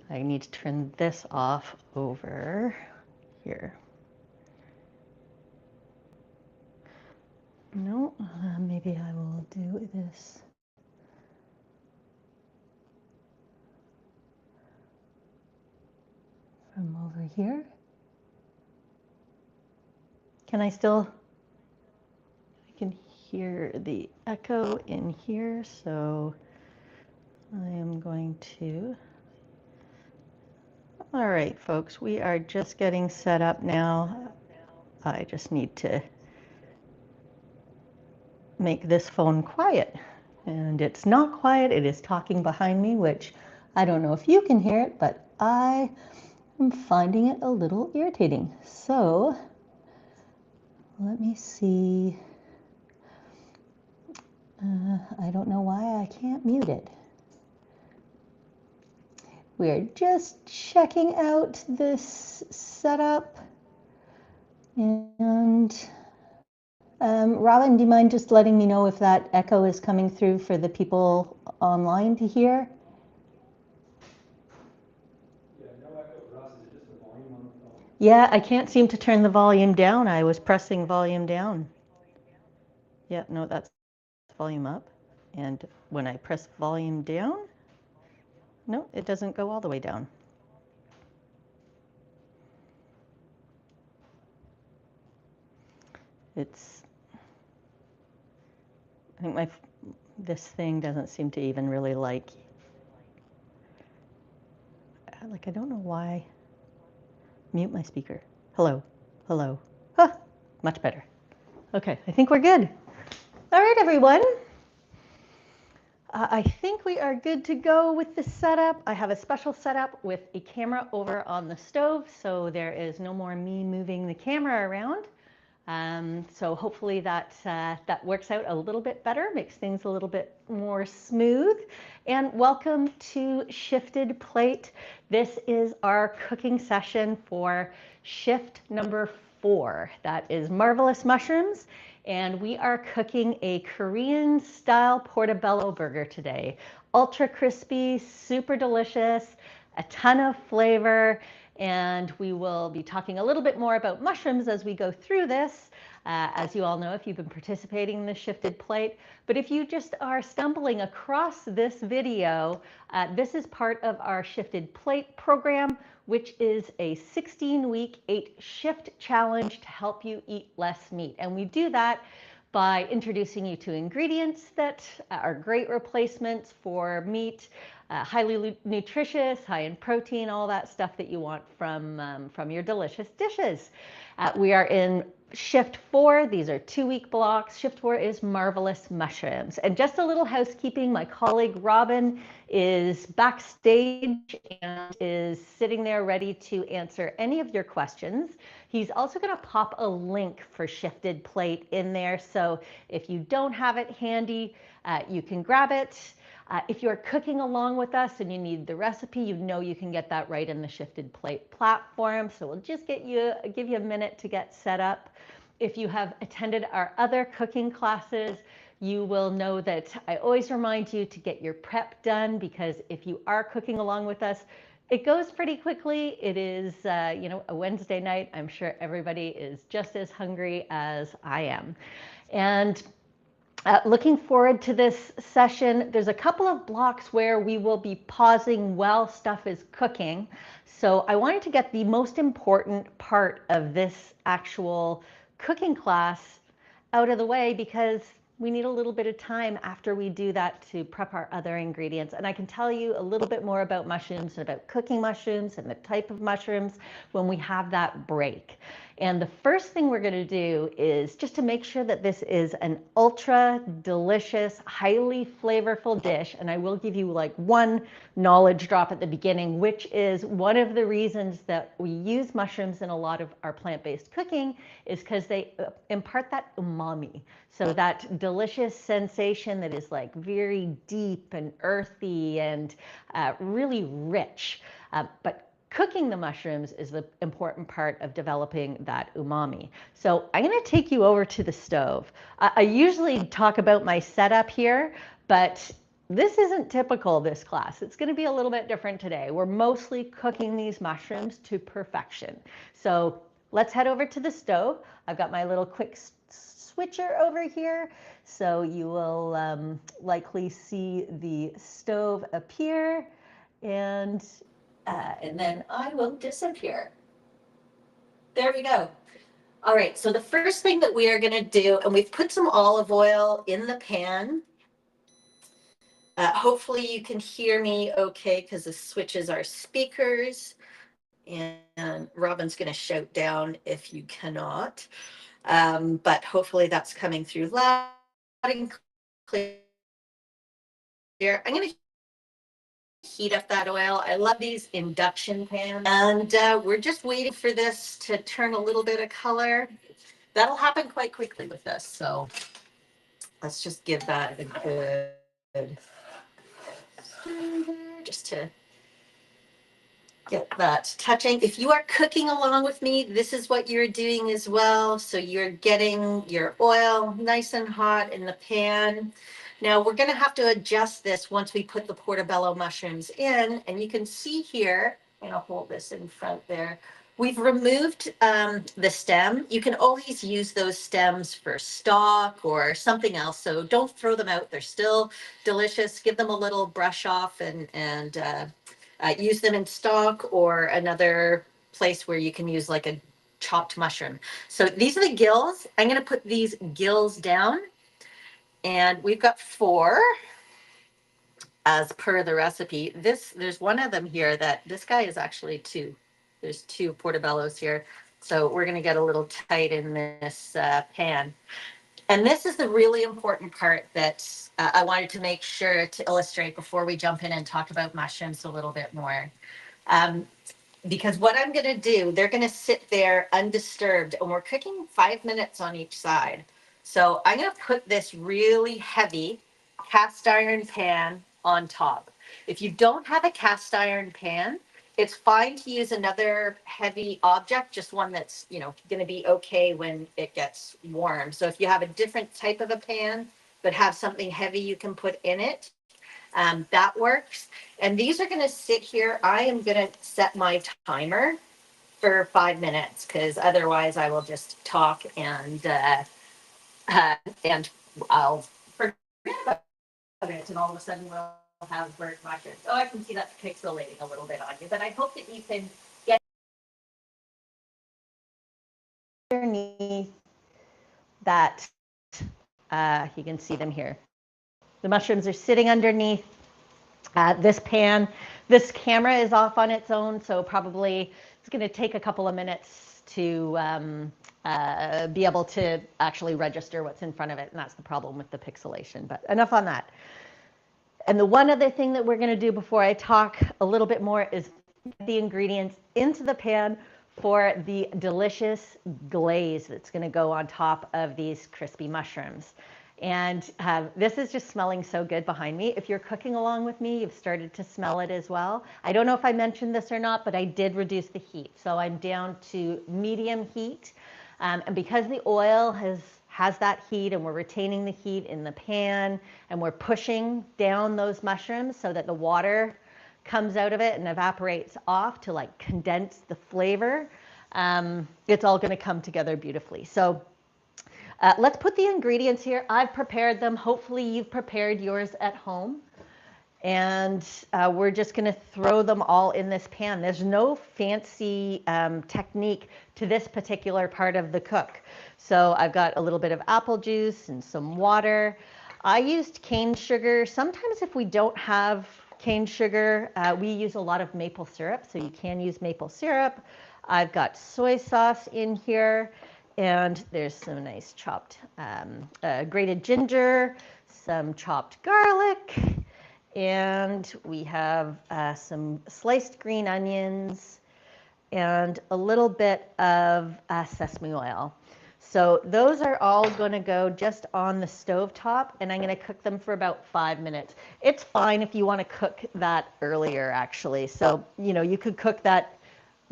I need to turn this off over here. No, maybe I will do this. From over here. Can I still, I can hear the echo in here, so I am going to, all right, folks, we are just getting set up now. I just need to make this phone quiet. And it's not quiet, it is talking behind me, which I don't know if you can hear it, but I am finding it a little irritating. So let me see. I don't know why I can't mute it. We're just checking out this setup. And Robin, do you mind just letting me know if that echo is coming through for the people online to hear? Yeah, no echo for us. Is it just the volume on the phone? Yeah, I can't seem to turn the volume down. I was pressing volume down. Yeah, no, that's volume up. And when I press volume down, no, it doesn't go all the way down. It's, I think this thing doesn't seem to even really like I don't know why. Mute my speaker. Hello, hello. Huh, much better. Okay, I think we're good. All right, everyone. I think we are good to go with the setup. I have a special setup with a camera over on the stove, so there is no more me moving the camera around. So hopefully that works out a little bit better, makes things a little bit more smooth. And welcome to Shifted Plate. This is our cooking session for shift number 4. That is marvelous mushrooms. And we are cooking a Korean-style portobello burger today. Ultra crispy, super delicious, a ton of flavor. And we will be talking a little bit more about mushrooms as we go through this, as you all know if you've been participating in the Shifted Plate. But if you just are stumbling across this video, this is part of our Shifted Plate program, which is a 16-week 8-shift challenge to help you eat less meat. And we do that by introducing you to ingredients that are great replacements for meat, highly nutritious, high in protein, all that stuff that you want from your delicious dishes. We are in shift 4. These are 2-week blocks. Shift 4 is marvelous mushrooms. And just a little housekeeping, my colleague Robin is backstage and is sitting there ready to answer any of your questions. He's also going to pop a link for Shifted Plate in there. So if you don't have it handy, you can grab it. If you're cooking along with us and you need the recipe, you know you can get that right in the Shifted Plate platform. So we'll just give you a minute to get set up. If you have attended our other cooking classes, you will know that I always remind you to get your prep done, because if you are cooking along with us, it goes pretty quickly. It is, a Wednesday night. I'm sure everybody is just as hungry as I am. And looking forward to this session. There's a couple of blocks where we will be pausing while stuff is cooking. So I wanted to get the most important part of this actual cooking class out of the way, because we need a little bit of time after we do that to prep our other ingredients. And I can tell you a little bit more about mushrooms and about cooking mushrooms and the type of mushrooms when we have that break. And the first thing we're going to do is just to make sure that this is an ultra delicious, highly flavorful dish. And I will give you like one knowledge drop at the beginning, which is one of the reasons that we use mushrooms in a lot of our plant-based cooking is because they impart that umami. So that delicious sensation that is like very deep and earthy and really rich. But cooking the mushrooms is the important part of developing that umami. So I'm going to take you over to the stove. I usually talk about my setup here, but this isn't typical, this class. It's going to be a little bit different today. We're mostly cooking these mushrooms to perfection. So let's head over to the stove. I've got my little quick switcher over here. So you will likely see the stove appear and then I will disappear. There we go. All right, so the first thing that we are going to do, and we've put some olive oil in the pan. Hopefully you can hear me okay because the switches are speakers, and Robin's going to shout down if you cannot. But hopefully that's coming through loud and clear. I'm going to heat up that oil. I love these induction pans. And we're just waiting for this to turn a little bit of color. That'll happen quite quickly with this. So let's just give that a good just to get that touching. If you are cooking along with me, this is what you're doing as well. So you're getting your oil nice and hot in the pan. Now we're going to have to adjust this once we put the portobello mushrooms in. And you can see here, I'm going to hold this in front there. We've removed the stem. You can always use those stems for stock or something else. So don't throw them out. They're still delicious. Give them a little brush off and use them in stock or another place where you can use like a chopped mushroom. So these are the gills. I'm going to put these gills down. And we've got 4 as per the recipe. There's one of them here that this guy is actually 2. There's 2 portobellos here. So we're going to get a little tight in this pan. And this is the really important part that I wanted to make sure to illustrate before we jump in and talk about mushrooms a little bit more. Because what I'm going to do, they're going to sit there undisturbed, and we're cooking 5 minutes on each side. So I'm going to put this really heavy cast iron pan on top. If you don't have a cast iron pan, it's fine to use another heavy object, just one that's, going to be okay when it gets warm. So if you have a different type of a pan, but have something heavy you can put in it, that works. And these are going to sit here. I am going to set my timer for 5 minutes because otherwise I will just talk and I'll forget about it, and all of a sudden we'll have burnt mushrooms. Oh, I can see that's pixelating a little bit on you, but I hope that you can get underneath that. You can see them here. The mushrooms are sitting underneath this pan. This camera is off on its own, so probably it's going to take a couple of minutes to be able to actually register what's in front of it, and that's the problem with the pixelation. But enough on that. And the one other thing that we're going to do before I talk a little bit more is get the ingredients into the pan for the delicious glaze that's going to go on top of these crispy mushrooms. And this is just smelling so good behind me. If you're cooking along with me, you've started to smell it as well. I don't know if I mentioned this or not, but I did reduce the heat. So I'm down to medium heat. And because the oil has that heat, and we're retaining the heat in the pan, and we're pushing down those mushrooms so that the water comes out of it and evaporates off to like condense the flavor, it's all going to come together beautifully. So let's put the ingredients here. I've prepared them. Hopefully you've prepared yours at home. And we're just going to throw them all in this pan. There's no fancy technique to this particular part of the cook. So I've got a little bit of apple juice and some water. I used cane sugar. Sometimes if we don't have cane sugar, we use a lot of maple syrup. So you can use maple syrup. I've got soy sauce in here. And there's some nice chopped grated ginger, some chopped garlic, and we have some sliced green onions and a little bit of sesame oil. So those are all going to go just on the stove top, and I'm going to cook them for about 5 minutes. It's fine if you want to cook that earlier, actually. So, you could cook that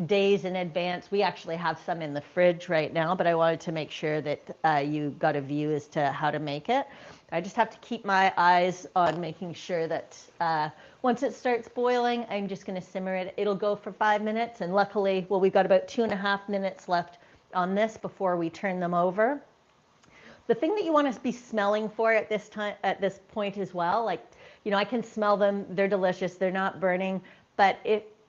days in advance. We actually have some in the fridge right now, but I wanted to make sure that you got a view as to how to make it. I just have to keep my eyes on making sure that once it starts boiling, I'm just going to simmer it. It'll go for 5 minutes, and luckily, well, we've got about 2.5 minutes left on this before we turn them over. The thing that you want to be smelling for at this time, at this point as well, like, you know, I can smell them. They're delicious. They're not burning, but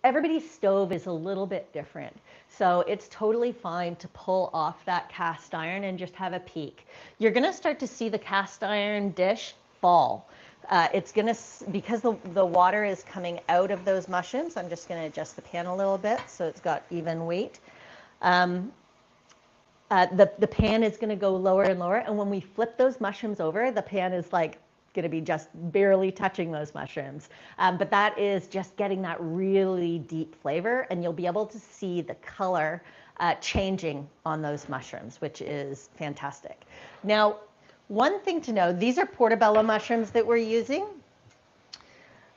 everybody's stove is a little bit different. So it's totally fine to pull off that cast iron and just have a peek. You're going to start to see the cast iron dish fall. It's going to, because the water is coming out of those mushrooms, I'm just going to adjust the pan a little bit so it's got even weight. The pan is going to go lower and lower, and when we flip those mushrooms over, the pan is like going to be just barely touching those mushrooms. But that is just getting that really deep flavor, and you'll be able to see the color changing on those mushrooms, which is fantastic. Now, one thing to know, these are portobello mushrooms that we're using.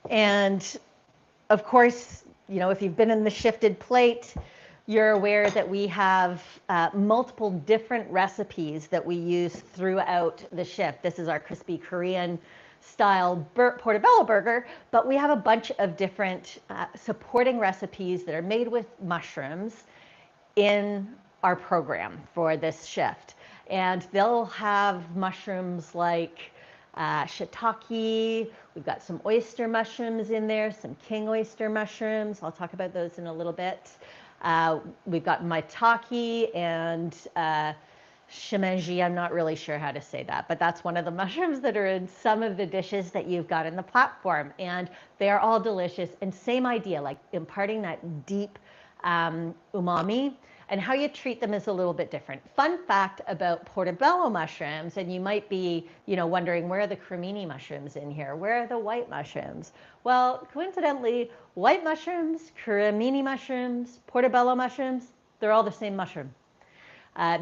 And of course, you know, if you've been in the shifted plate, you're aware that we have multiple different recipes that we use throughout the shift. This is our Crispy Korean-Style Portobello Burger, but we have a bunch of different supporting recipes that are made with mushrooms in our program for this shift. And they'll have mushrooms like shiitake. We've got some oyster mushrooms in there, some king oyster mushrooms. I'll talk about those in a little bit. We've got maitake and shimeji. I'm not really sure how to say that, but that's one of the mushrooms that are in some of the dishes that you've got in the platform. And they are all delicious, and same idea, like imparting that deep umami. And how you treat them is a little bit different. Fun fact about portobello mushrooms, and you might be, you know, wondering, where are the cremini mushrooms in here? Where are the white mushrooms? Well, coincidentally, white mushrooms, cremini mushrooms, portobello mushrooms, they're all the same mushroom.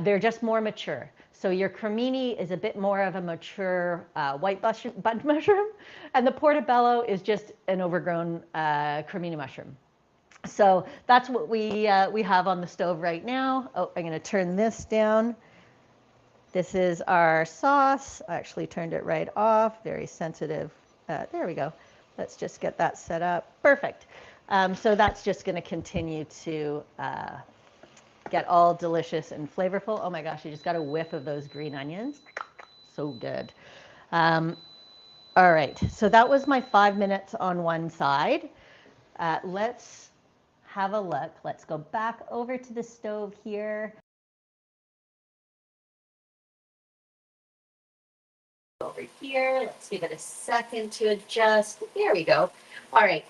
They're just more mature. So your cremini is a bit more of a mature white button mushroom, and the portobello is just an overgrown cremini mushroom. So that's what we have on the stove right now. Oh, I'm going to turn this down. This is our sauce. I actually turned it right off. Very sensitive. There we go. Let's just get that set up. Perfect. So that's just going to continue to get all delicious and flavorful. Oh my gosh, you just got a whiff of those green onions. So good. All right, so that was my 5 minutes on one side. Let's have a look. Let's go back over to the stove here. Over here, let's give it a second to adjust. There we go. All right.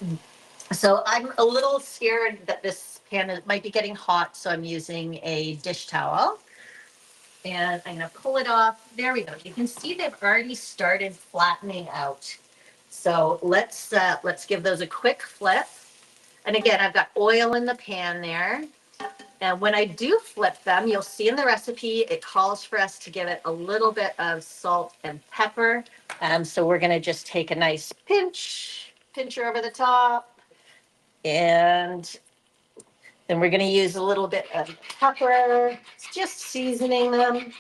So I'm a little scared that this pan might be getting hot, so I'm using a dish towel. And I'm going to pull it off. There we go. You can see they've already started flattening out. So let's give those a quick flip. And again, I've got oil in the pan there. And when I do flip them, you'll see in the recipe, it calls for us to give it a little bit of salt and pepper. So we're going to just take a nice pincher over the top. And then we're going to use a little bit of pepper, just seasoning them.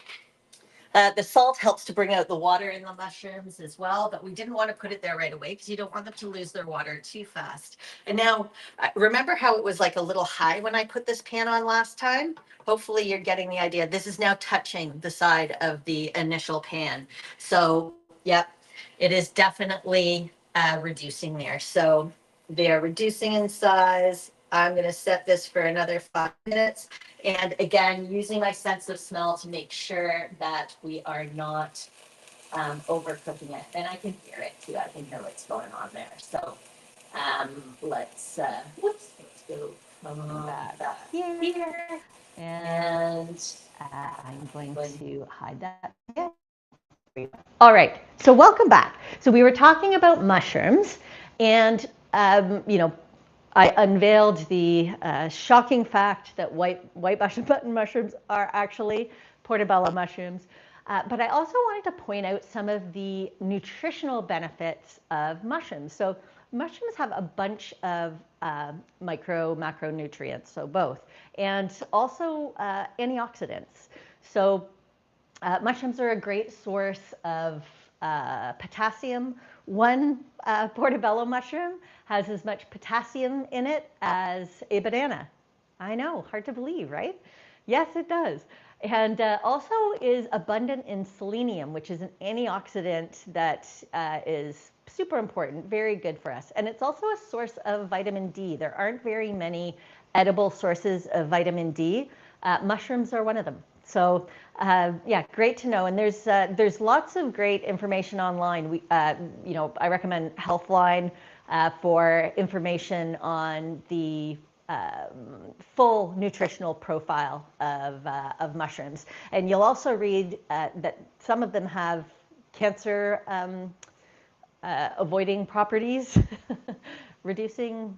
The salt helps to bring out the water in the mushrooms as well, but we didn't want to put it there right away because you don't want them to lose their water too fast. And now, remember how it was like a little high when I put this pan on last time? Hopefully you're getting the idea. This is now touching the side of the initial pan. So, yep, it is definitely reducing there. So they are reducing in size. I'm going to set this for another 5 minutes. And again, using my sense of smell to make sure that we are not overcooking it. And I can hear it too. I can hear what's going on there. So let's go back here. And I'm going to hide that again. All right, so welcome back. So we were talking about mushrooms, and you know, I unveiled the shocking fact that white button mushrooms are actually portobello mushrooms. But I also wanted to point out some of the nutritional benefits of mushrooms. So mushrooms have a bunch of macronutrients, so both, and also antioxidants. So mushrooms are a great source of potassium. One portobello mushroom has as much potassium in it as a banana. I know, hard to believe, right? Yes, it does. And also is abundant in selenium, which is an antioxidant that is super important, very good for us. And it's also a source of vitamin D. There aren't very many edible sources of vitamin D. Mushrooms are one of them. So yeah, great to know. And there's lots of great information online. I recommend Healthline for information on the full nutritional profile of mushrooms. And you'll also read that some of them have cancer avoiding properties, reducing,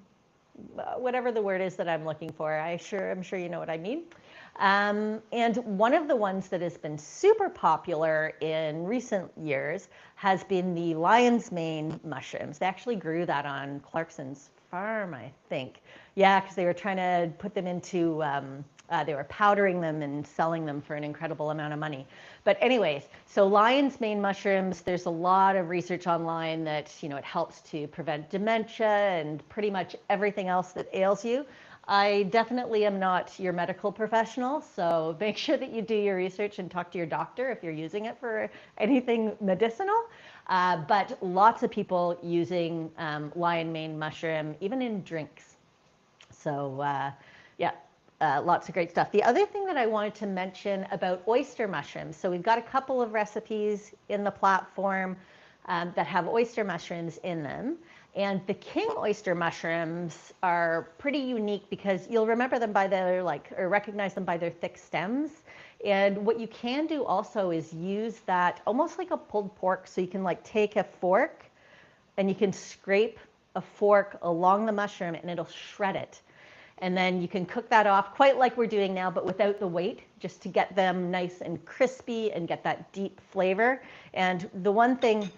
whatever the word is that I'm looking for. I'm sure you know what I mean. And one of the ones that has been super popular in recent years has been the lion's mane mushrooms. They actually grew that on Clarkson's farm, I think. Yeah, because they were trying to put them into, they were powdering them and selling them for an incredible amount of money. But anyways, so lion's mane mushrooms, there's a lot of research online that, it helps to prevent dementia and pretty much everything else that ails you. I definitely am not your medical professional, so make sure that you do your research and talk to your doctor if you're using it for anything medicinal. But lots of people using lion mane mushroom, even in drinks. So yeah, lots of great stuff. The other thing that I wanted to mention about oyster mushrooms, so we've got a couple of recipes in the platform that have oyster mushrooms in them. And the king oyster mushrooms are pretty unique because you'll remember them by their or recognize them by their thick stems. And what you can do also is use that almost like a pulled pork. So you can take a fork and you can scrape a fork along the mushroom and it'll shred it. And then you can cook that off quite like we're doing now, but without the weight, just to get them nice and crispy and get that deep flavor. And the one thing,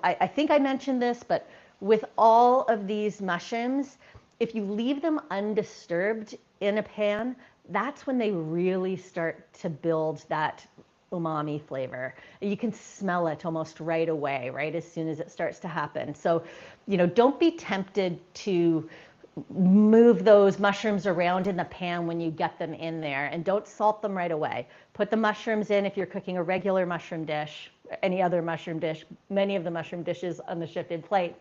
I think I mentioned this, but with all of these mushrooms, if you leave them undisturbed in a pan, that's when they really start to build that umami flavor. You can smell it almost right away, right as soon as it starts to happen. So, don't be tempted to move those mushrooms around in the pan when you get them in there, and don't salt them right away. Put the mushrooms in if you're cooking a regular mushroom dish, any other mushroom dish, many of the mushroom dishes on the shifted plate,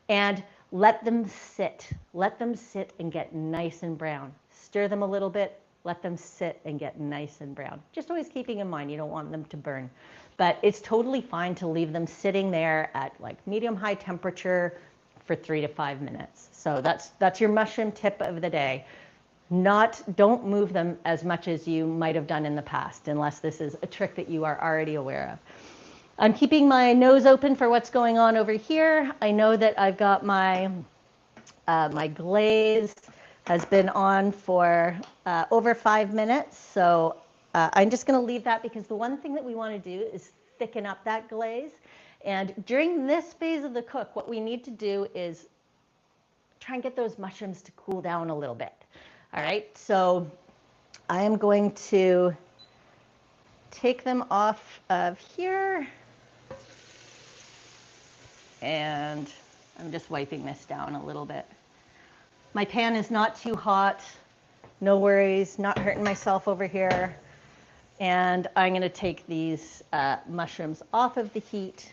and let them sit. Let them sit and get nice and brown. Stir them a little bit, let them sit and get nice and brown. Just always keeping in mind you don't want them to burn. But it's totally fine to leave them sitting there at medium-high temperature for 3 to 5 minutes. So that's your mushroom tip of the day. Don't move them as much as you might have done in the past, unless this is a trick that you are already aware of. I'm keeping my nose open for what's going on over here. I know that I've got my glaze has been on for over 5 minutes. So I'm just going to leave that because the one thing that we want to do is thicken up that glaze. And during this phase of the cook, what we need to do is try and get those mushrooms to cool down a little bit. All right, so I am going to take them off of here. And I'm just wiping this down a little bit. My pan is not too hot. No worries, not hurting myself over here. And I'm going to take these mushrooms off of the heat.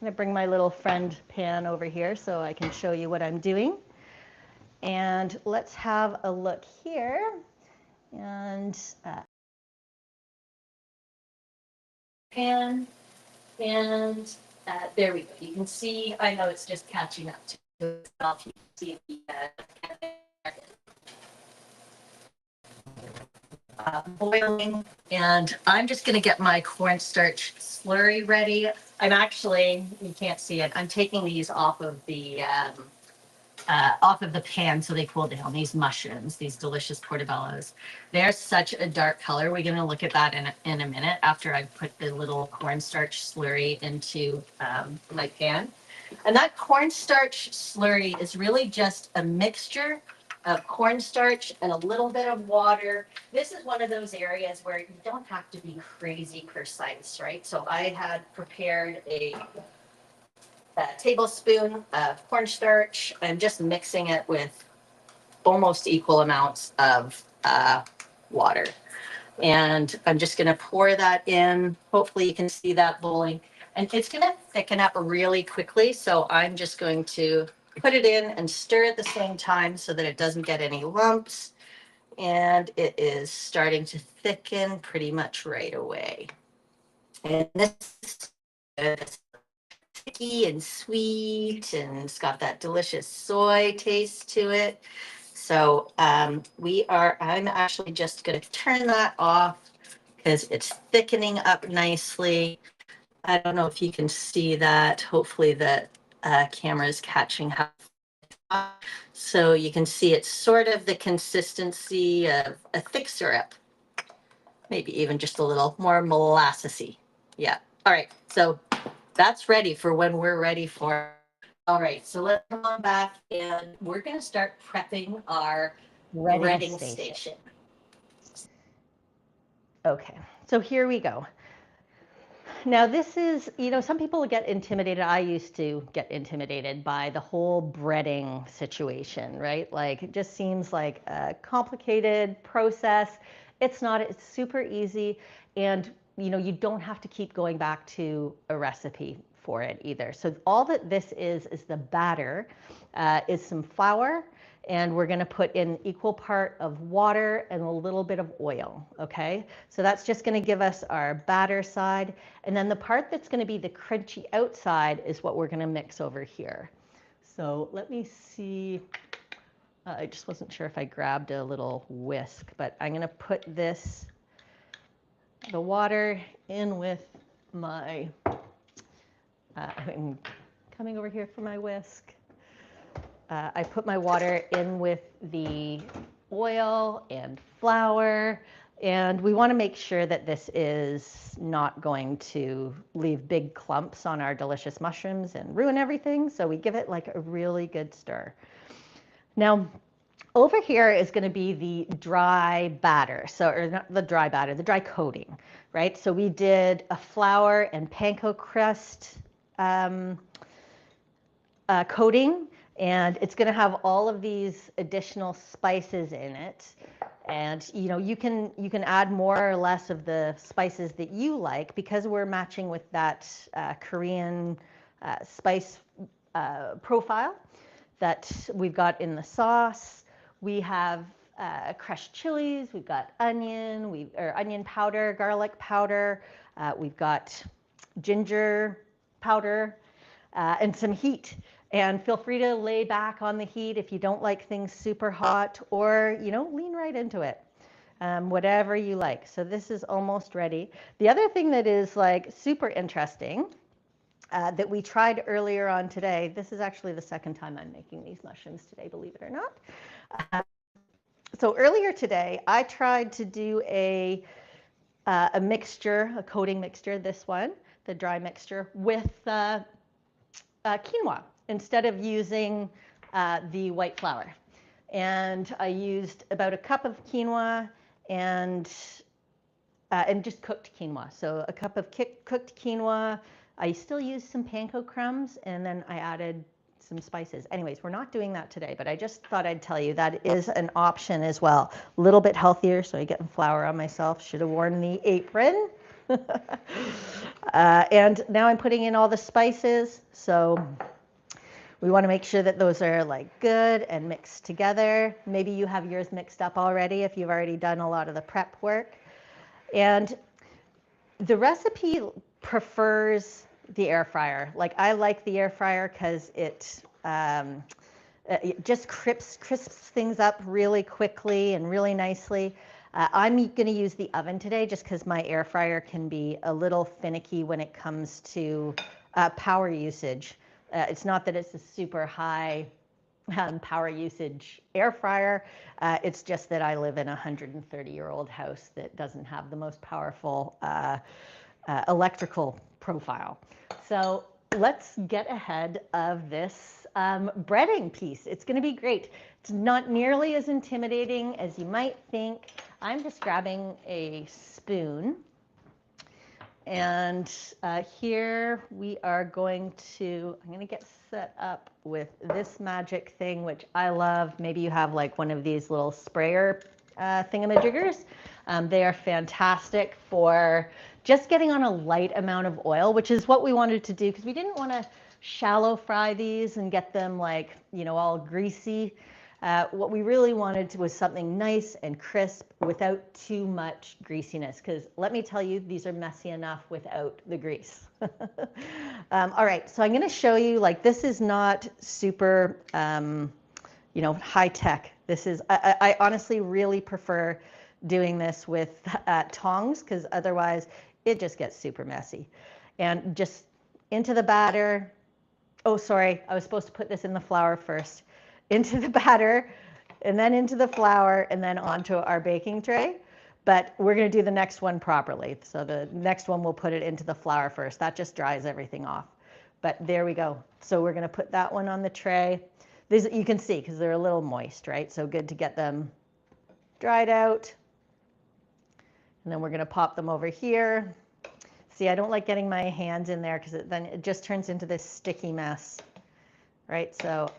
I'm going to bring my little friend pan over here so I can show you what I'm doing. And let's have a look here. And pan, and there we go. You can see, I know it's just catching up to itself. You can see the boiling, and I'm just going to get my cornstarch slurry ready. I'm actually, you can't see it, I'm taking these off of the off of the pan so they cool down. These mushrooms, these delicious portobellos. They're such a dark color. We're going to look at that in a minute after I put the little cornstarch slurry into my pan. And that cornstarch slurry is really just a mixture of cornstarch and a little bit of water. This is one of those areas where you don't have to be crazy precise, right? So I had prepared a tablespoon of cornstarch. I'm just mixing it with almost equal amounts of water. And I'm just going to pour that in. Hopefully you can see that boiling. And it's going to thicken up really quickly. So I'm just going to put it in and stir at the same time so that it doesn't get any lumps. And it is starting to thicken pretty much right away. And this is good. Sticky and sweet, and it's got that delicious soy taste to it. So I'm actually just going to turn that off because it's thickening up nicely. I don't know if you can see that. Hopefully the camera is catching how. So you can see it's sort of the consistency of a thick syrup, maybe even just a little more molassesy. Yeah. All right. So that's ready for when we're ready for. All right. So let's come on back and we're going to start prepping our breading station. Okay. So here we go. Now this is, some people get intimidated. I used to get intimidated by the whole breading situation, right? Like it just seems like a complicated process. It's not, it's super easy. And you don't have to keep going back to a recipe for it either. So all that this is the batter, is some flour, and we're going to put in equal part of water and a little bit of oil, okay? So that's just going to give us our batter side. And then the part that's going to be the crunchy outside is what we're going to mix over here. So let me see. I just wasn't sure if I grabbed a little whisk, but I'm going to put the water in with my, I'm coming over here for my whisk. I put my water in with the oil and flour, and we want to make sure that this is not going to leave big clumps on our delicious mushrooms and ruin everything, so we give it like a really good stir. Now, over here is going to be the dry batter, or not the dry batter, the dry coating, right? So we did a flour and panko crust coating, and it's going to have all of these additional spices in it. And you can add more or less of the spices that you like, because we're matching with that Korean spice profile that we've got in the sauce. We have crushed chilies, we've got onion powder, garlic powder, we've got ginger powder, and some heat. And feel free to lay back on the heat if you don't like things super hot, or lean right into it, whatever you like. So this is almost ready. The other thing that is like super interesting that we tried earlier on today, this is actually the second time I'm making these mushrooms today, believe it or not. So earlier today, I tried to do a mixture, a coating mixture, this one, the dry mixture, with quinoa instead of using the white flour. And I used about a cup of quinoa and just cooked quinoa. So a cup of cooked quinoa. I still used some panko crumbs, and then I added some spices. Anyways, we're not doing that today, but I just thought I'd tell you that is an option as well. A little bit healthier, so I get flour on myself. Should have worn the apron. And now I'm putting in all the spices. So we want to make sure that those are like good and mixed together. Maybe you have yours mixed up already if you've already done a lot of the prep work. And the recipe prefers the air fryer. Like I like the air fryer because it just crisps things up really quickly and really nicely. I'm going to use the oven today just because my air fryer can be a little finicky when it comes to power usage. It's not that it's a super high power usage air fryer. It's just that I live in a 130-year-old house that doesn't have the most powerful electrical profile. So let's get ahead of this breading piece. It's going to be great. It's not nearly as intimidating as you might think. I'm just grabbing a spoon. And here we are going to, I'm going to get set up with this magic thing, which I love. Maybe you have like one of these little sprayer thingamajiggers. They are fantastic for just getting on a light amount of oil, which is what we wanted to do because we didn't want to shallow fry these and get them like, you know, all greasy. What we really wanted was something nice and crisp without too much greasiness, because let me tell you, these are messy enough without the grease. All right, so I'm going to show you, like, this is not super, you know, high tech. This is, I honestly really prefer doing this with tongs, because otherwise it just gets super messy. And just into the batter. Oh, sorry, I was supposed to put this in the flour first. Into the batter, and then into the flour, and then onto our baking tray. But we're going to do the next one properly. So the next one, we'll put it into the flour first. That just dries everything off. But there we go. So we're going to put that one on the tray. These you can see because they're a little moist, right? So good to get them dried out. And then we're going to pop them over here. See, I don't like getting my hands in there because then it just turns into this sticky mess, right? So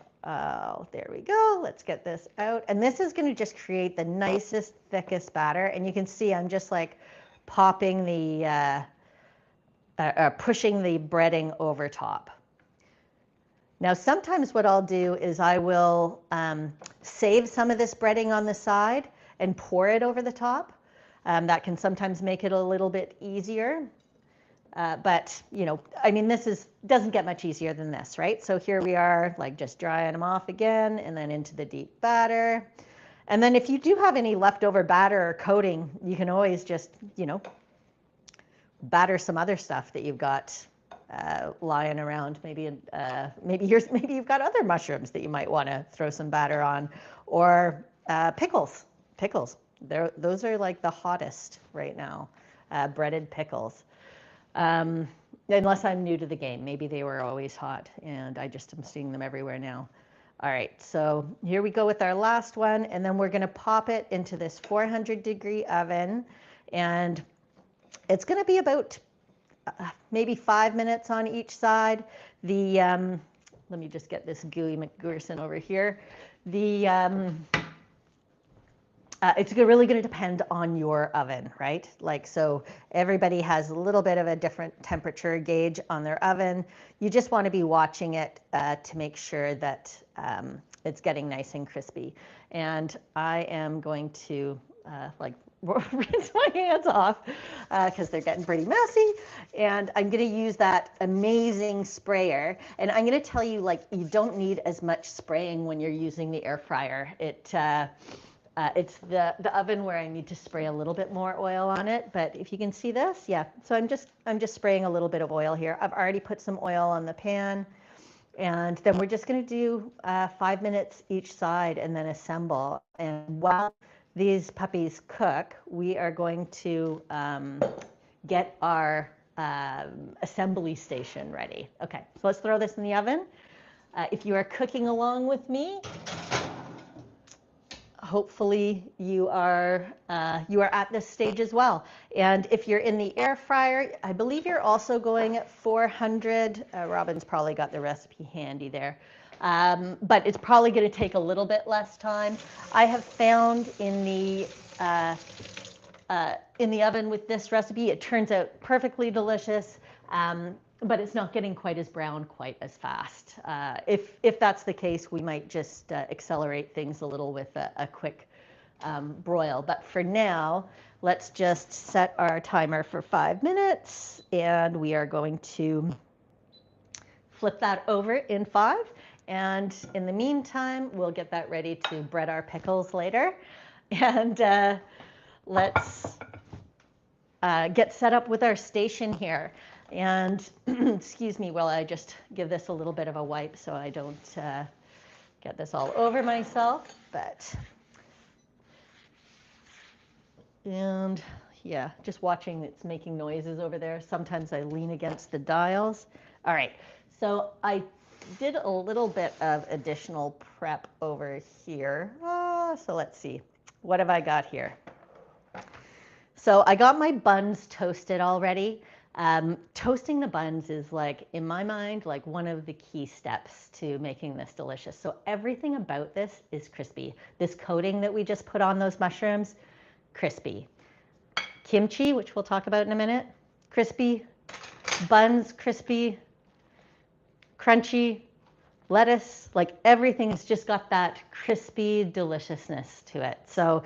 there we go. Let's get this out. And this is going to just create the nicest, thickest batter. And you can see I'm just like popping the, pushing the breading over top. Now, sometimes what I'll do is I will save some of this breading on the side and pour it over the top. That can sometimes make it a little bit easier. But, you know, I mean, this doesn't get much easier than this, right? So here we are, like just drying them off again and then into the deep batter. And then if you do have any leftover batter or coating, you can always just, you know, batter some other stuff that you've got lying around. Maybe you've got other mushrooms that you might want to throw some batter on, or pickles. Those are like the hottest right now, breaded pickles. Unless I'm new to the game. Maybe they were always hot and I just am seeing them everywhere now. All right, so here we go with our last one, and then we're going to pop it into this 400-degree oven, and it's going to be about maybe 5 minutes on each side. Let me just get this gooey McGurson over here. It's really going to depend on your oven, right? Like, so everybody has a little bit of a different temperature gauge on their oven. You just want to be watching it to make sure that it's getting nice and crispy. And I am going to like rinse my hands off because they're getting pretty messy. And I'm going to use that amazing sprayer. And I'm going to tell you, like, you don't need as much spraying when you're using the air fryer. It's the oven where I need to spray a little bit more oil on it, but if you can see this, yeah. So I'm just spraying a little bit of oil here. I've already put some oil on the pan, and then we're just going to do 5 minutes each side and then assemble. And while these puppies cook, we are going to get our assembly station ready. Okay, so let's throw this in the oven. If you are cooking along with me, hopefully you are at this stage as well. And if you're in the air fryer, I believe you're also going at 400. Robin's probably got the recipe handy there. But it's probably going to take a little bit less time. I have found in the oven with this recipe, it turns out perfectly delicious. But it's not getting quite as brown quite as fast. If that's the case, we might just accelerate things a little with a quick broil. But for now, let's just set our timer for 5 minutes, and we are going to flip that over in 5. And in the meantime, we'll get that ready to bread our pickles later. And let's get set up with our station here. And excuse me while I just give this a little bit of a wipe so I don't get this all over myself, and yeah, just watching it's making noises over there. Sometimes I lean against the dials. All right, so I did a little bit of additional prep over here. So let's see, what have I got here? So I got my buns toasted already. Toasting the buns is like, in my mind, like one of the key steps to making this delicious. So everything about this is crispy. This coating that we just put on those mushrooms, crispy. Kimchi, which we'll talk about in a minute, crispy. Buns, crispy, crunchy. Lettuce, like everything's just got that crispy deliciousness to it. So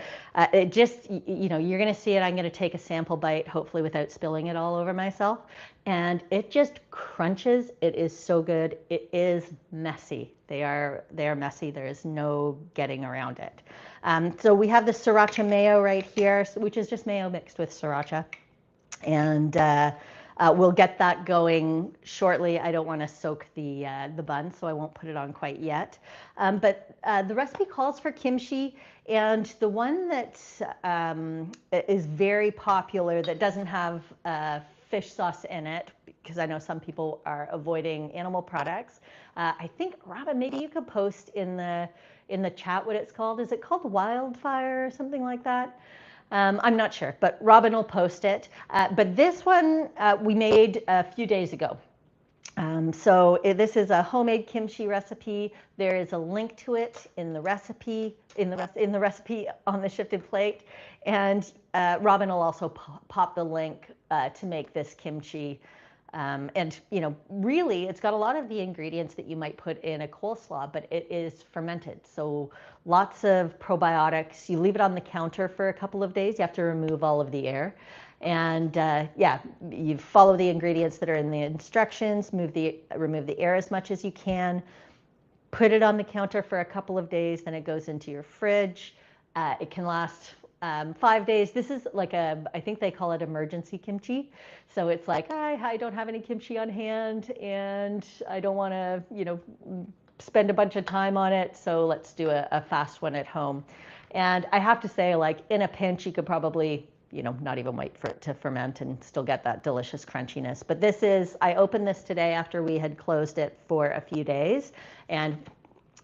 it just, you know, you're going to see it. I'm going to take a sample bite, hopefully without spilling it all over myself. And it just crunches. It is so good. It is messy. They are messy. There is no getting around it. So we have the sriracha mayo right here, which is just mayo mixed with sriracha. And we'll get that going shortly. I don't want to soak the bun, so I won't put it on quite yet. But the recipe calls for kimchi, and the one that is very popular that doesn't have fish sauce in it, because I know some people are avoiding animal products. I think, Robin, maybe you could post in the chat what it's called. Is it called Wildfire or something like that? I'm not sure, but Robin will post it. But this one we made a few days ago. This is a homemade kimchi recipe. There is a link to it in the recipe in the recipe on the shifted plate, and Robin will also pop the link to make this kimchi. And you know, really, it's got a lot of the ingredients that you might put in a coleslaw, but it is fermented. So lots of probiotics. You leave it on the counter for a couple of days. You have to remove all of the air. And yeah, you follow the ingredients that are in the instructions, remove the air as much as you can, put it on the counter for a couple of days, then it goes into your fridge. It can last 5 days. This is like I think they call it emergency kimchi. So it's like, I don't have any kimchi on hand and I don't want to, you know, spend a bunch of time on it. So let's do a fast one at home. And I have to say, like in a pinch, you could probably, you know, not even wait for it to ferment and still get that delicious crunchiness. But this is, I opened this today after we had closed it for a few days, and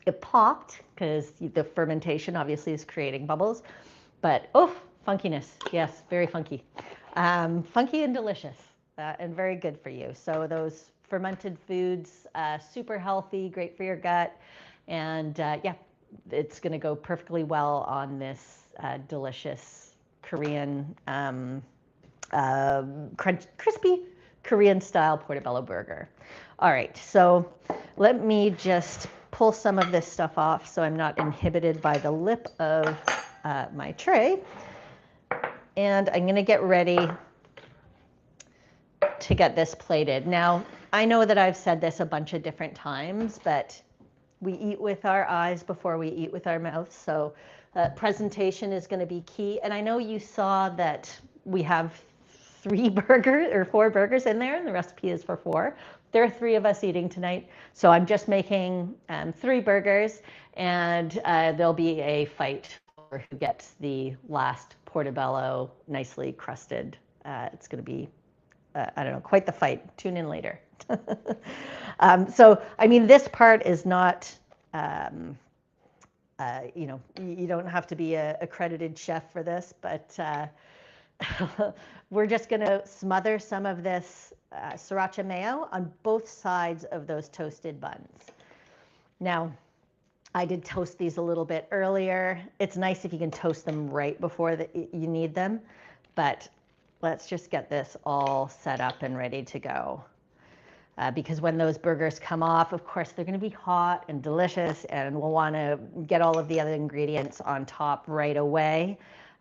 it popped because the fermentation obviously is creating bubbles. But oh, funkiness, yes, very funky. Funky and delicious and very good for you. So those fermented foods, super healthy, great for your gut. And yeah, it's going to go perfectly well on this delicious Korean, crispy Korean-style Portobello Burger. All right, so let me just pull some of this stuff off so I'm not inhibited by the lip of my tray. And I'm going to get ready to get this plated. Now, I know that I've said this a bunch of different times, but we eat with our eyes before we eat with our mouths. So presentation is going to be key. And I know you saw that we have 4 burgers in there, and the recipe is for 4. There are 3 of us eating tonight. So I'm just making 3 burgers, and there'll be a fight for who gets the last portobello nicely crusted. It's going to be, I don't know, quite the fight. Tune in later. So, I mean, this part is not, you know, you don't have to be an accredited chef for this, but we're just going to smother some of this sriracha mayo on both sides of those toasted buns. Now, I did toast these a little bit earlier. It's nice if you can toast them right before you need them, but let's just get this all set up and ready to go. Because when those burgers come off, of course, they're going to be hot and delicious, and we'll want to get all of the other ingredients on top right away.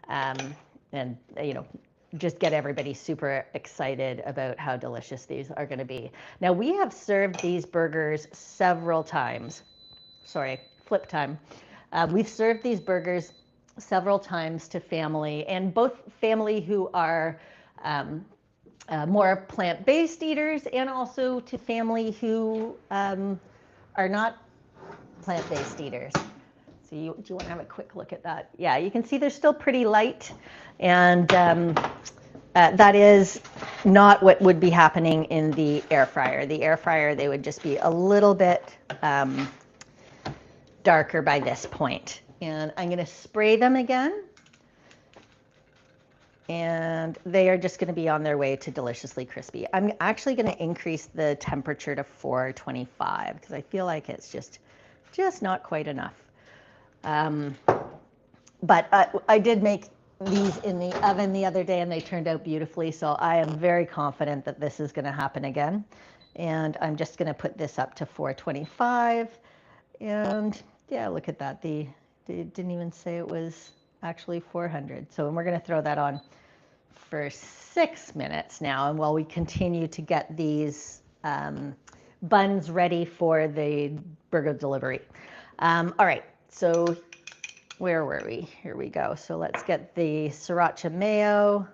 And, you know, just get everybody super excited about how delicious these are going to be. Now, we have served these burgers several times. Sorry, flip time. We've served these burgers several times to family, and both family who are more plant-based eaters, and also to family who are not plant-based eaters. So do you want to have a quick look at that? Yeah, you can see they're still pretty light, and that is not what would be happening in the air fryer. The air fryer, they would just be a little bit darker by this point. And I'm going to spray them again. And they are just going to be on their way to deliciously crispy. I'm actually going to increase the temperature to 425 because I feel like it's just not quite enough. But I did make these in the oven the other day and they turned out beautifully. So I am very confident that this is going to happen again. And I'm just going to put this up to 425. And yeah, look at that. They didn't even say it was actually 400. So we're going to throw that on for 6 minutes now, and while we continue to get these buns ready for the burger delivery. All right, so where were we? Here we go. So let's get the sriracha mayo.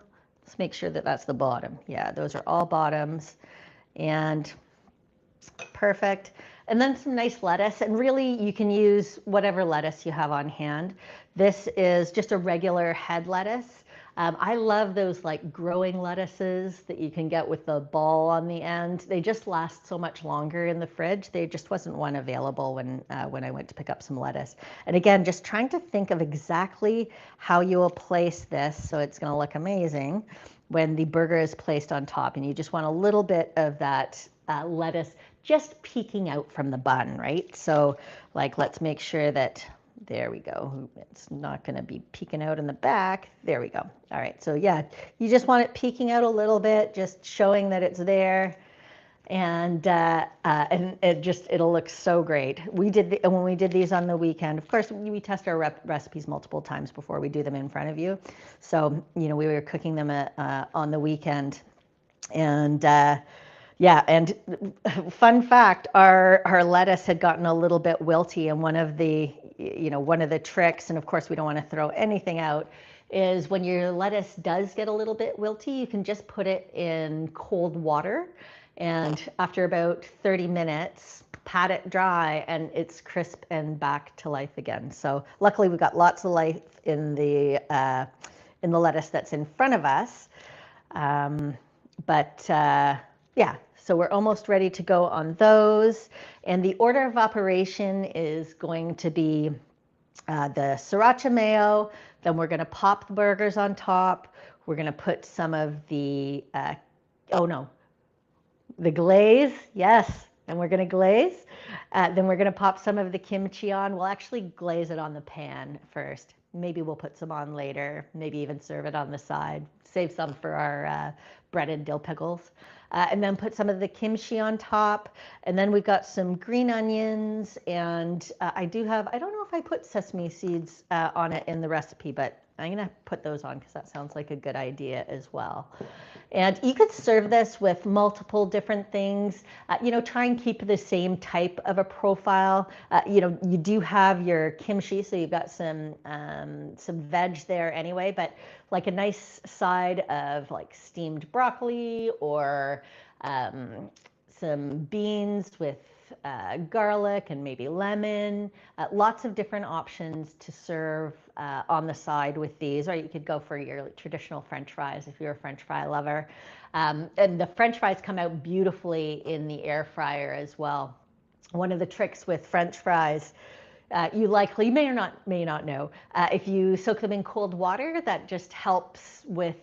Let's make sure that that's the bottom. Yeah, those are all bottoms, and perfect. And then some nice lettuce, and really you can use whatever lettuce you have on hand. This is just a regular head lettuce. I love those like growing lettuces that you can get with the ball on the end. They just last so much longer in the fridge. There just wasn't one available when I went to pick up some lettuce. And again, just trying to think of exactly how you will place this so it's going to look amazing when the burger is placed on top. And you just want a little bit of that lettuce just peeking out from the bun, right? So like, let's make sure that, there we go. It's not going to be peeking out in the back. There we go. All right. So yeah, you just want it peeking out a little bit, just showing that it's there. And it'll look so great. When we did these on the weekend, of course, we test our recipes multiple times before we do them in front of you. So, we were cooking them on the weekend. And yeah, and fun fact, our lettuce had gotten a little bit wilty, and one of the tricks, and of course we don't want to throw anything out, is when your lettuce does get a little bit wilty, you can just put it in cold water, and after about 30 minutes, pat it dry, and it's crisp and back to life again. So luckily we've got lots of life in the lettuce that's in front of us, yeah. So we're almost ready to go on those. And the order of operation is going to be the sriracha mayo, then we're going to pop the burgers on top. We're going to put some of the, the glaze, yes, and we're going to glaze. Then we're going to pop some of the kimchi on. We'll actually glaze it on the pan first. Maybe we'll put some on later, maybe even serve it on the side. Save some for our breaded dill pickles. And then put some of the kimchi on top. And then we've got some green onions. And I don't know if I put sesame seeds on it in the recipe, but I'm going to put those on because that sounds like a good idea as well. And you could serve this with multiple different things. Try and keep the same type of a profile. You do have your kimchi, so you've got some veg there anyway, but like a nice side of like steamed broccoli or some beans with garlic and maybe lemon. Lots of different options to serve on the side with these, or you could go for your traditional French fries if you're a French fry lover. And the French fries come out beautifully in the air fryer as well. One of the tricks with French fries, you likely may not know, if you soak them in cold water, that just helps with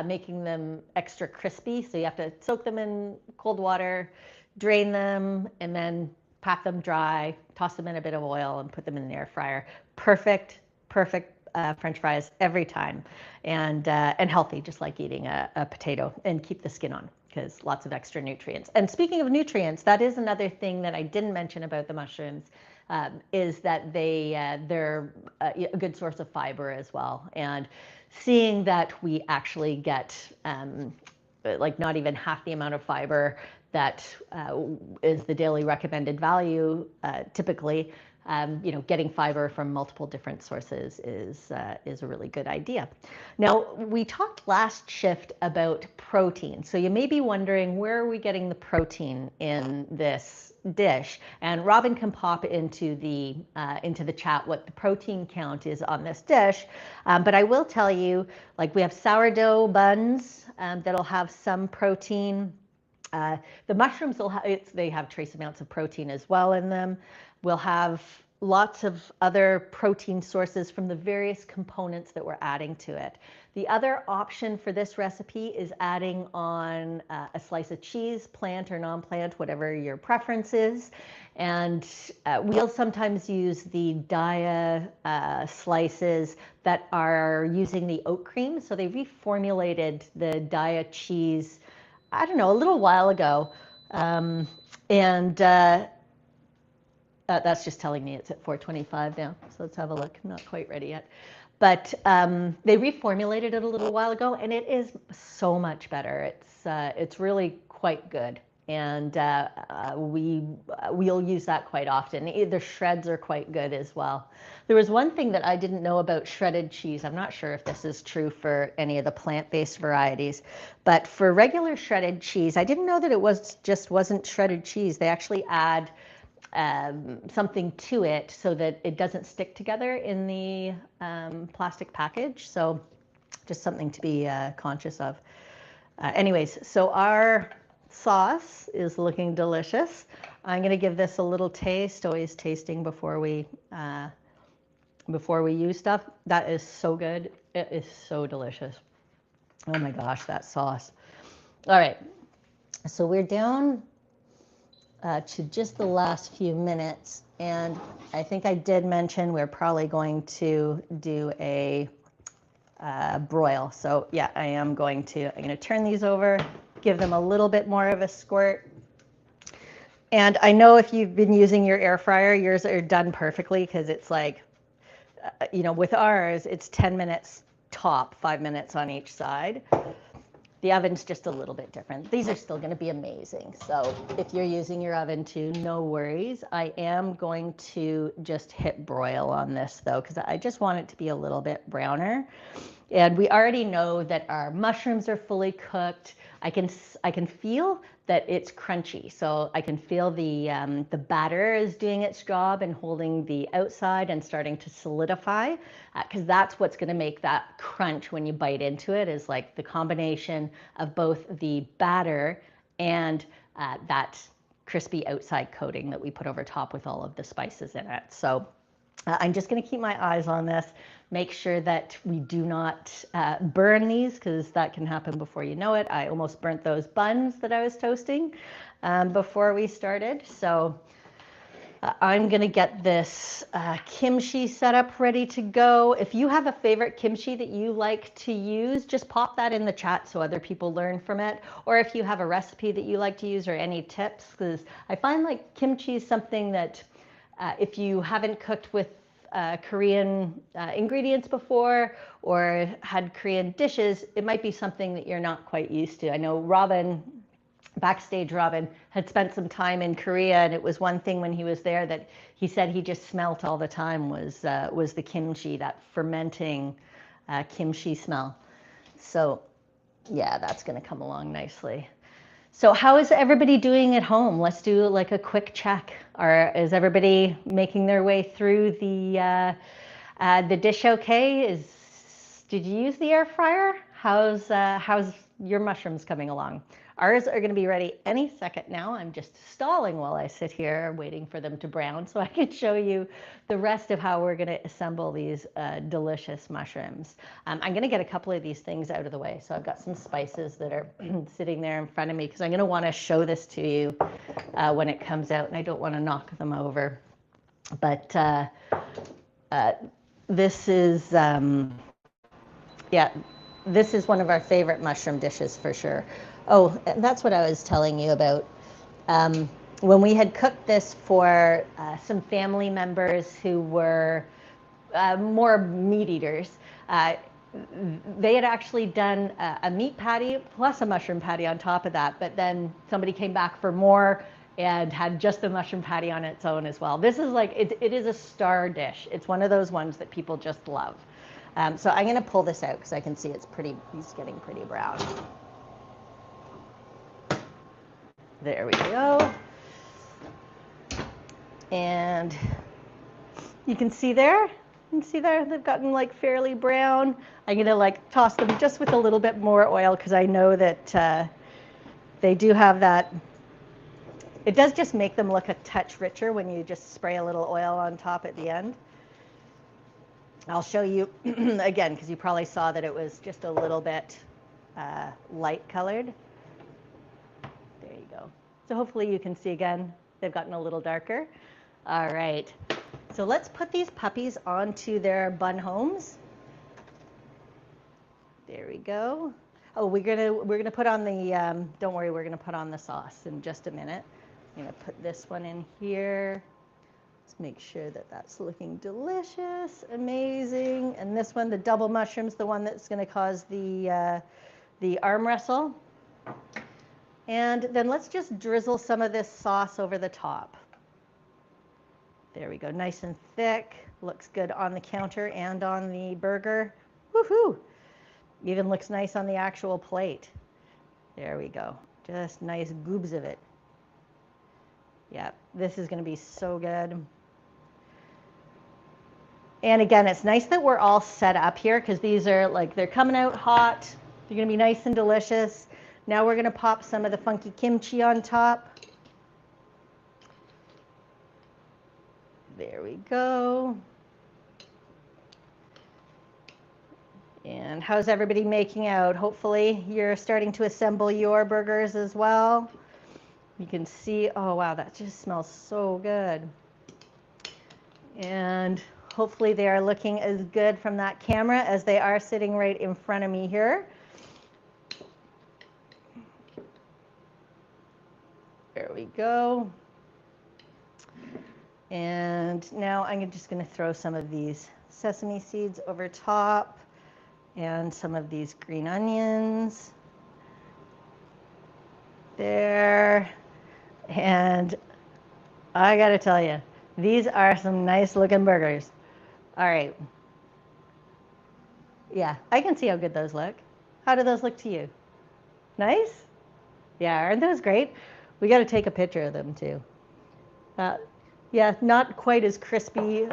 making them extra crispy. So you have to soak them in cold water, drain them, and then pat them dry, toss them in a bit of oil, and put them in the air fryer. Perfect French fries every time, and healthy, just like eating a potato, and keep the skin on because lots of extra nutrients. And speaking of nutrients, that is another thing that I didn't mention about the mushrooms, is that they're a good source of fiber as well. And seeing that we actually get like not even half the amount of fiber that is the daily recommended value typically, getting fiber from multiple different sources is a really good idea. Now, we talked last shift about protein. So you may be wondering, where are we getting the protein in this dish? And Robin can pop into the chat what the protein count is on this dish. But I will tell you, like, we have sourdough buns that'll have some protein. The mushrooms they have trace amounts of protein as well in them. We'll have lots of other protein sources from the various components that we're adding to it. The other option for this recipe is adding on a slice of cheese, plant or non-plant, whatever your preference is. And we'll sometimes use the Daya slices that are using the oat cream. So they reformulated the Daya cheese, I don't know, a little while ago. That's just telling me it's at 425 now. So let's have a look. I'm not quite ready yet. But they reformulated it a little while ago, and it is so much better. It's really quite good. And we'll use that quite often. The shreds are quite good as well. There was one thing that I didn't know about shredded cheese. I'm not sure if this is true for any of the plant-based varieties, but for regular shredded cheese, I didn't know that it wasn't shredded cheese. They actually add something to it so that it doesn't stick together in the plastic package. So just something to be conscious of. Anyways, so our sauce is looking delicious. I'm going to give this a little taste, always tasting before we use stuff. That is so good. It is so delicious. Oh my gosh, that sauce. All right, so we're down to just the last few minutes, and I think I did mention we're probably going to do a broil. So yeah, I'm going to turn these over, give them a little bit more of a squirt. And I know if you've been using your air fryer, yours are done perfectly, because it's like, with ours, it's 10 minutes top, 5 minutes on each side. The oven's just a little bit different. These are still going to be amazing. So if you're using your oven too, no worries. I am going to just hit broil on this though, because I just want it to be a little bit browner. And we already know that our mushrooms are fully cooked. I can feel that it's crunchy. So I can feel the batter is doing its job and holding the outside and starting to solidify, because that's what's going to make that crunch when you bite into it, is like the combination of both the batter and that crispy outside coating that we put over top with all of the spices in it. So I'm just going to keep my eyes on this, make sure that we do not burn these, because that can happen before you know it. I almost burnt those buns that I was toasting before we started. So I'm going to get this kimchi set up ready to go. If you have a favorite kimchi that you like to use, just pop that in the chat so other people learn from it. Or if you have a recipe that you like to use or any tips, because I find like kimchi is something that if you haven't cooked with Korean ingredients before or had Korean dishes, it might be something that you're not quite used to. I know Robin, backstage Robin, had spent some time in Korea, and it was one thing when he was there that he said he just smelt all the time was the kimchi, that fermenting kimchi smell. So yeah, that's going to come along nicely. So how is everybody doing at home? Let's do like a quick check. Is everybody making their way through the dish okay? Did you use the air fryer? How's your mushrooms coming along? Ours are going to be ready any second now. I'm just stalling while I sit here waiting for them to brown so I can show you the rest of how we're going to assemble these delicious mushrooms. I'm going to get a couple of these things out of the way. So I've got some spices that are sitting there in front of me, because I'm going to want to show this to you when it comes out, and I don't want to knock them over. But this is, this is one of our favorite mushroom dishes for sure. Oh, and that's what I was telling you about. When we had cooked this for some family members who were more meat eaters, they had actually done a meat patty plus a mushroom patty on top of that, but then somebody came back for more and had just the mushroom patty on its own as well. This is like, it is a star dish. It's one of those ones that people just love. So I'm gonna pull this out because I can see it's he's getting pretty brown. There we go. And you can see there, they've gotten like fairly brown. I'm gonna like toss them just with a little bit more oil because I know that they do have that. It does just make them look a touch richer when you just spray a little oil on top at the end. I'll show you again because you probably saw that it was just a little bit light colored. There you go. So hopefully you can see again, they've gotten a little darker. All right, so let's put these puppies onto their bun homes. There we go. Oh, we're gonna put on the, don't worry, we're gonna put on the sauce in just a minute. I'm gonna put this one in here. Let's make sure that that's looking delicious, amazing. And this one, the double mushrooms, the one that's gonna cause the arm wrestle. And then let's just drizzle some of this sauce over the top. There we go, nice and thick. Looks good on the counter and on the burger. Woohoo! Even looks nice on the actual plate. There we go, just nice goobs of it. Yeah, this is gonna be so good. And again, it's nice that we're all set up here because these are like, they're coming out hot. They're gonna be nice and delicious. Now we're gonna pop some of the funky kimchi on top. There we go. And how's everybody making out? Hopefully you're starting to assemble your burgers as well. You can see, oh wow, that just smells so good. And hopefully they are looking as good from that camera as they are sitting right in front of me here. There we go. And now I'm just going to throw some of these sesame seeds over top and some of these green onions. There. And I got to tell you, these are some nice looking burgers. All right. Yeah, I can see how good those look. How do those look to you? Nice? Yeah, aren't those great? We got to take a picture of them too. Yeah, not quite as crispy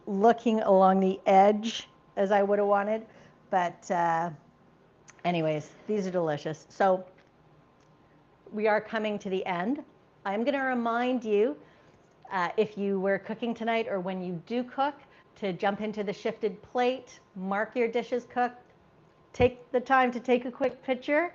looking along the edge as I would have wanted, but anyways, these are delicious. So we are coming to the end. I'm going to remind you, if you were cooking tonight or when you do cook, to jump into the shifted plate, mark your dishes cooked, take the time to take a quick picture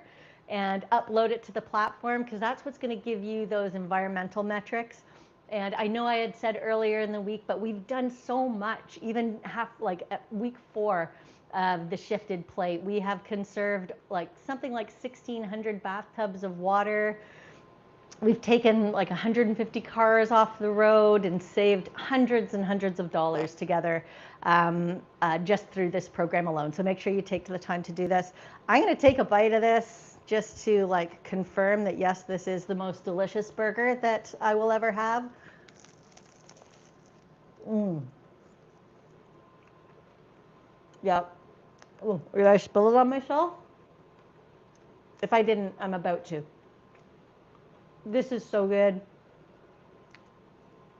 and upload it to the platform because that's what's going to give you those environmental metrics. And I know I had said earlier in the week, but we've done so much, even at week 4 of the shifted plate. We have conserved something like 1,600 bathtubs of water. We've taken like 150 cars off the road and saved hundreds and hundreds of dollars together just through this program alone. So make sure you take the time to do this. I'm going to take a bite of this just to confirm that yes, this is the most delicious burger that I will ever have. Yep. Oh, did I spill it on myself? If I didn't, I'm about to. This is so good.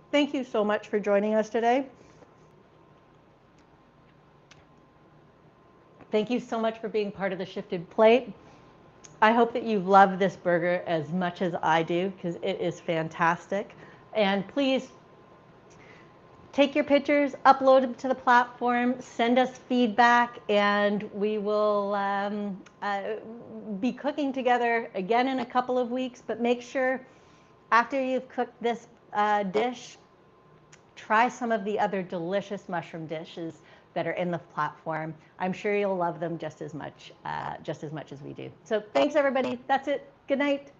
Thank you so much for joining us today. Thank you so much for being part of the Shifted Plate. I hope that you love this burger as much as I do because it is fantastic. And please take your pictures, upload them to the platform, send us feedback, and we will be cooking together again in a couple of weeks. But make sure after you've cooked this dish, try some of the other delicious mushroom dishes that are in the platform. I'm sure you'll love them just as much as we do. So thanks everybody. That's it. Good night.